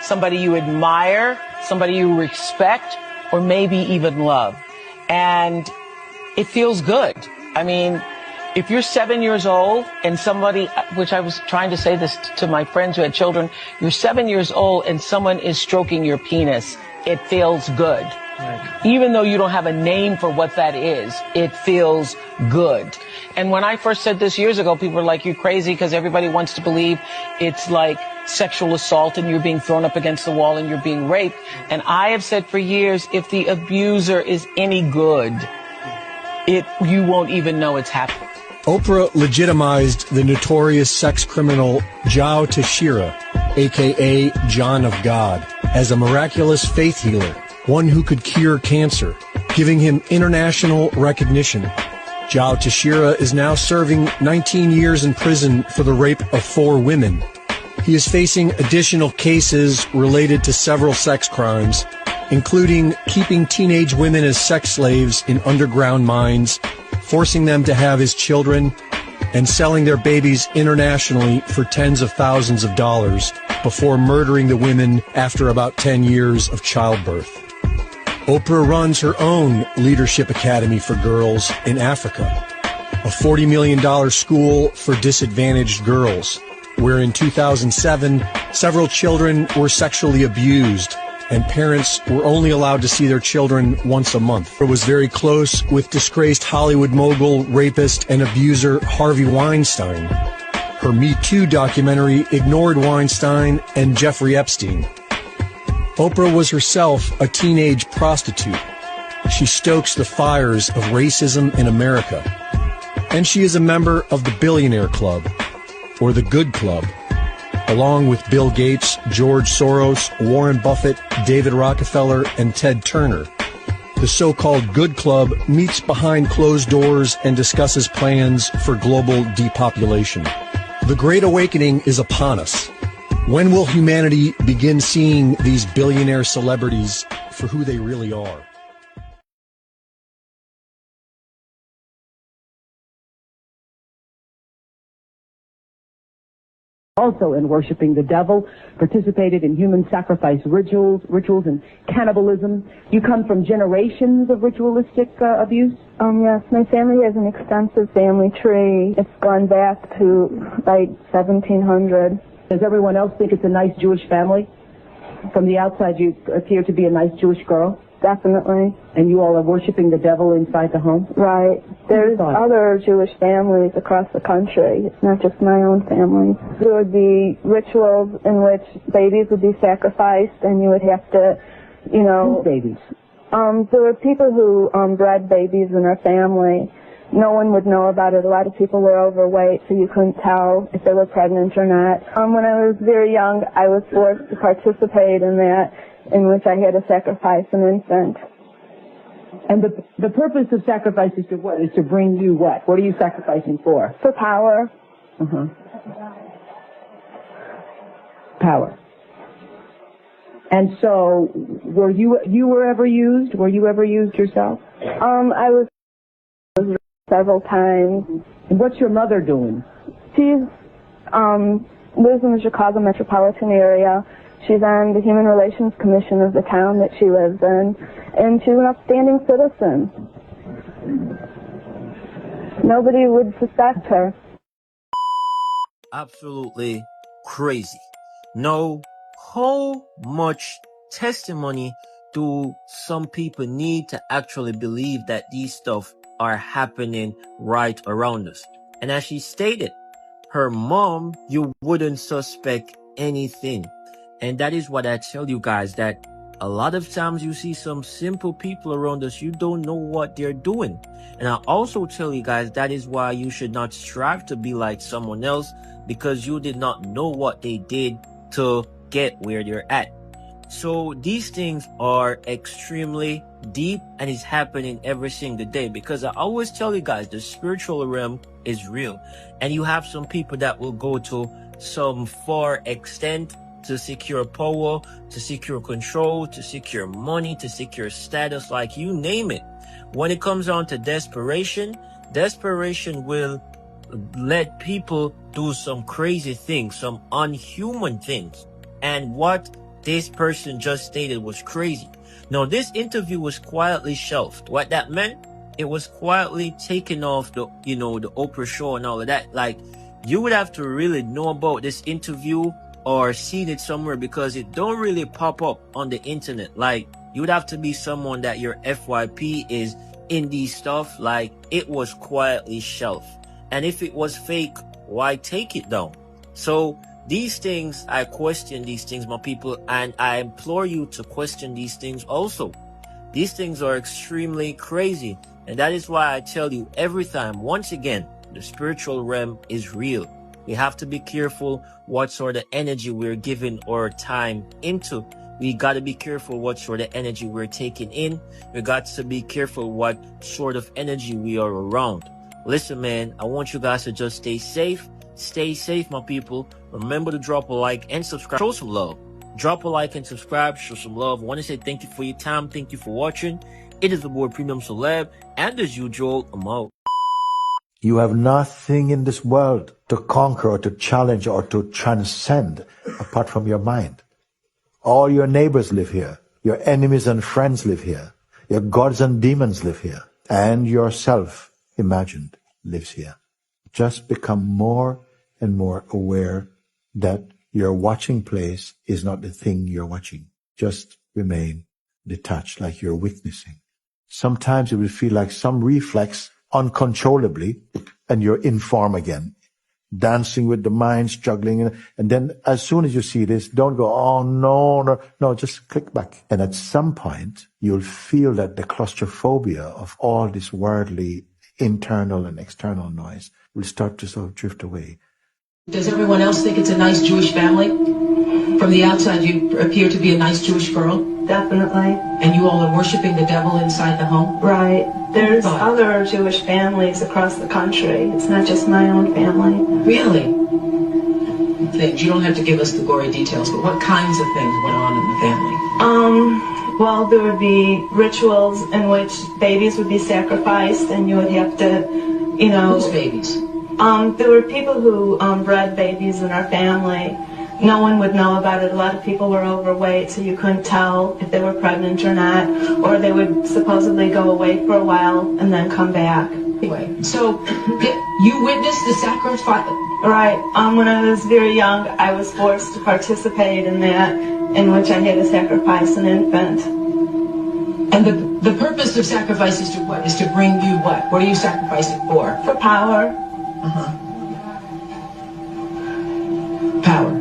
somebody you admire, somebody you respect, or maybe even love. And it feels good. I mean, if you're 7 years old and somebody, which I was trying to say this to my friends who had children, you're 7 years old and someone is stroking your penis, it feels good. Right. Even though you don't have a name for what that is, it feels good. And when I first said this years ago, people were like, you're crazy, because everybody wants to believe it's like sexual assault and you're being thrown up against the wall and you're being raped. And I have said for years, if the abuser is any good, you won't even know it's happening. Oprah legitimized the notorious sex criminal Joe Teixeira, a.k.a. John of God, as a miraculous faith healer, one who could cure cancer, giving him international recognition. Joe Teixeira is now serving 19 years in prison for the rape of 4 women. He is facing additional cases related to several sex crimes, including keeping teenage women as sex slaves in underground mines, forcing them to have his children, and selling their babies internationally for tens of thousands of dollars before murdering the women after about 10 years of childbirth. Oprah runs her own Leadership Academy for girls in Africa, a $40 million school for disadvantaged girls, where in 2007, several children were sexually abused and parents were only allowed to see their children once a month. Oprah was very close with disgraced Hollywood mogul, rapist, and abuser Harvey Weinstein. Her Me Too documentary ignored Weinstein and Jeffrey Epstein. Oprah was herself a teenage prostitute. She stokes the fires of racism in America. And she is a member of the Billionaire Club, or the Good Club, along with Bill Gates, George Soros, Warren Buffett, David Rockefeller, and Ted Turner. The so-called Good Club meets behind closed doors and discusses plans for global depopulation. The Great Awakening is upon us. When will humanity begin seeing these billionaire celebrities for who they really are? Also in worshiping the devil, participated in human sacrifice rituals and cannibalism. You come from generations of ritualistic abuse? Yes, my family has an extensive family tree. It's gone back to like 1700. Does everyone else think it's a nice Jewish family? From the outside, you appear to be a nice Jewish girl? Definitely. And you all are worshiping the devil inside the home? Right. There's other Jewish families across the country. It's not just my own family. There would be rituals in which babies would be sacrificed, and you would have to, you know... Whose babies? There were people who bred babies in our family. No one would know about it. A lot of people were overweight, so you couldn't tell if they were pregnant or not. When I was very young, I was forced to participate in that, in which I had to sacrifice an infant. And the purpose of sacrifice is to what? Is to bring you what? What are you sacrificing for? For power. Uh-huh. Power. And so, were you ever used? Were you ever used yourself? I was several times. And what's your mother doing? She's lives in the Chicago metropolitan area. She's on the Human Relations Commission of the town that she lives in, and she's an upstanding citizen. Nobody would suspect her. Absolutely crazy. Now, how much testimony do some people need to actually believe that these stuff are happening right around us? And as she stated, her mom, you wouldn't suspect anything. And that is what I tell you guys, that a lot of times you see some simple people around us, you don't know what they're doing. And I also tell you guys, that is why you should not strive to be like someone else, because you did not know what they did to get where they're at. So these things are extremely deep, and it's happening every single day, because I always tell you guys, the spiritual realm is real. And you have some people that will go to some far extent to secure power, to secure control, to secure money, to secure status, like you name it. When it comes down to desperation will let people do some crazy things, some unhuman things. And what this person just stated was crazy. Now, this interview was quietly shelved. What that meant, it was quietly taken off the, the Oprah show and all of that. Like, you would have to really know about this interview or seen it somewhere, because it don't really pop up on the internet. Like, you would have to be someone that your FYP is indie stuff. Like, it was quietly shelved. And if it was fake, why take it down? So these things, I question these things, my people, and I implore you to question these things also. These things are extremely crazy, and that is why I tell you every time, once again, the spiritual realm is real. We have to be careful what sort of energy we're giving our time into. We got to be careful what sort of energy we're taking in. We got to be careful what sort of energy we are around. Listen, man, I want you guys to just stay safe. Stay safe, my people. Remember to drop a like and subscribe. Show some love. Drop a like and subscribe. Show some love. I want to say thank you for your time. Thank you for watching. It is the boy Premium Celeb. And as usual, I'm out. You have nothing in this world to conquer or to challenge or to transcend apart from your mind. All your neighbors live here. Your enemies and friends live here. Your gods and demons live here. And yourself, imagined, lives here. Just become more and more aware that your watching place is not the thing you're watching. Just remain detached, like you're witnessing. Sometimes it will feel like some reflex uncontrollably, and you're in form again, dancing with the mind, struggling. And then as soon as you see this, don't go, oh, no, just click back. And at some point, you'll feel that the claustrophobia of all this worldly internal and external noise will start to sort of drift away. Does everyone else think it's a nice Jewish family? From the outside, you appear to be a nice Jewish girl. Definitely. And you all are worshiping the devil inside the home? Right. There's other Jewish families across the country. It's not just my own family. Really? Things. You don't have to give us the gory details, but what kinds of things went on in the family? Well, there would be rituals in which babies would be sacrificed, and you would have to, Whose babies? There were people who bred babies in our family. No one would know about it. A lot of people were overweight, so you couldn't tell if they were pregnant or not, or they would supposedly go away for a while and then come back. Anyway, so you witnessed the sacrifice? Right. When I was very young, I was forced to participate in that, in which I had to sacrifice an infant. And the purpose of sacrifice is to what? Is to bring you what? What are you sacrificing for? For power. Power.